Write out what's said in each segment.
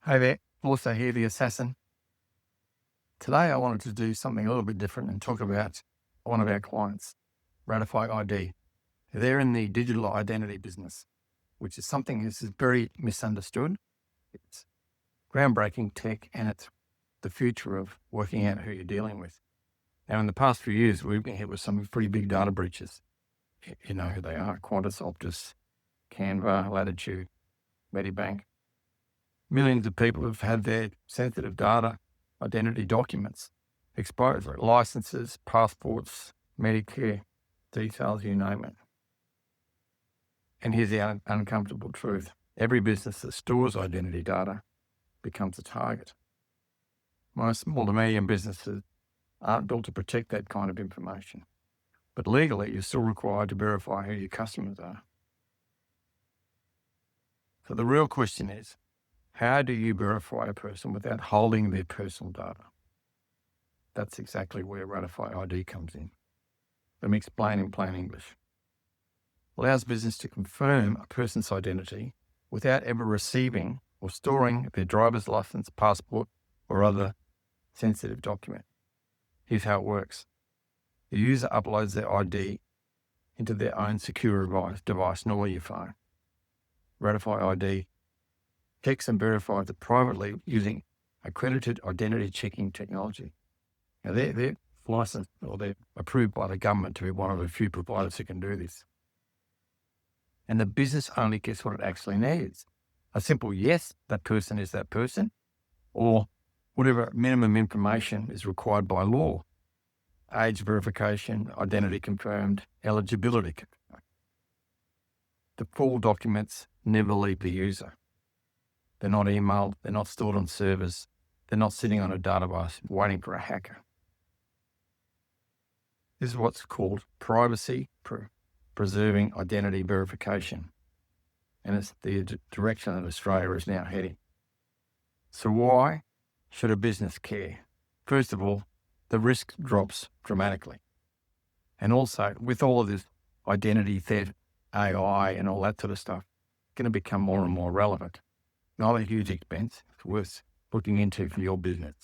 Hey there, also here, the assassin. Today I wanted to do something a little bit different and talk about one of our clients, Ratify ID. They're in the digital identity business, which is something that is very misunderstood. It's groundbreaking tech and it's the future of working out who you're dealing with. Now, in the past few years, we've been hit with some pretty big data breaches. You know who they are: Qantas, Optus, Canva, Latitude, Medibank. Millions of people have had their sensitive data, identity documents exposed, like licenses, passports, Medicare, details, you name it. And here's the uncomfortable truth. Every business that stores identity data becomes a target. Most small to medium businesses aren't built to protect that kind of information. But legally, you're still required to verify who your customers are. So the real question is, how do you verify a person without holding their personal data? That's exactly where Ratify ID comes in. Let me explain in plain English. Allows business to confirm a person's identity without ever receiving or storing their driver's license, passport, or other sensitive document. Here's how it works. The user uploads their ID into their own secure device, normally your phone. Ratify ID checks and verifies it privately using accredited identity checking technology. Now, they're licensed or they're approved by the government to be one of a few providers who can do this. And the business only gets what it actually needs. A simple yes, that person is that person, or whatever minimum information is required by law. Age verification, identity confirmed, eligibility confirmed. The full documents never leave the user. They're not emailed, they're not stored on servers, they're not sitting on a database waiting for a hacker. This is what's called privacy preserving identity verification. And it's the direction that Australia is now heading. So why should a business care? First of all, the risk drops dramatically. And also, with all of this identity theft, AI and all that sort of stuff, it's going to become more and more relevant. Not a huge expense, it's worth looking into for your business.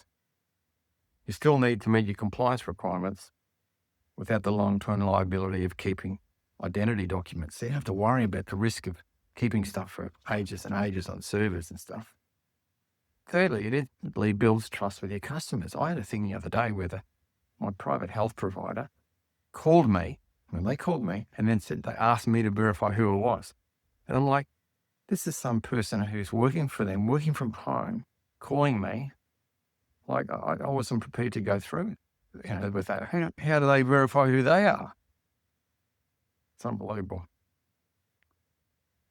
You still need to meet your compliance requirements without the long-term liability of keeping identity documents. So you have to worry about the risk of keeping stuff for ages and ages on servers and stuff. Thirdly, it instantly builds trust with your customers. I had a thing the other day where my private health provider called me, and then said they asked me to verify who it was. And I'm like, this is some person who's working for them, working from home, calling me. Like, I wasn't prepared to go through with that. How do they verify who they are? It's unbelievable.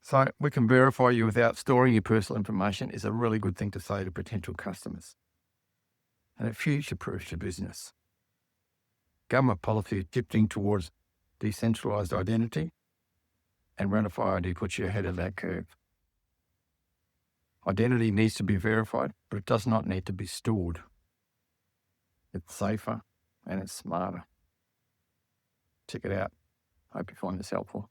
So we can verify you without storing your personal information is a really good thing to say to potential customers. And it future-proofs your business. Government policy is shifting towards decentralized identity, and Ratify ID puts you ahead of that curve. Identity needs to be verified, but it does not need to be stored. It's safer and it's smarter. Check it out. Hope you find this helpful.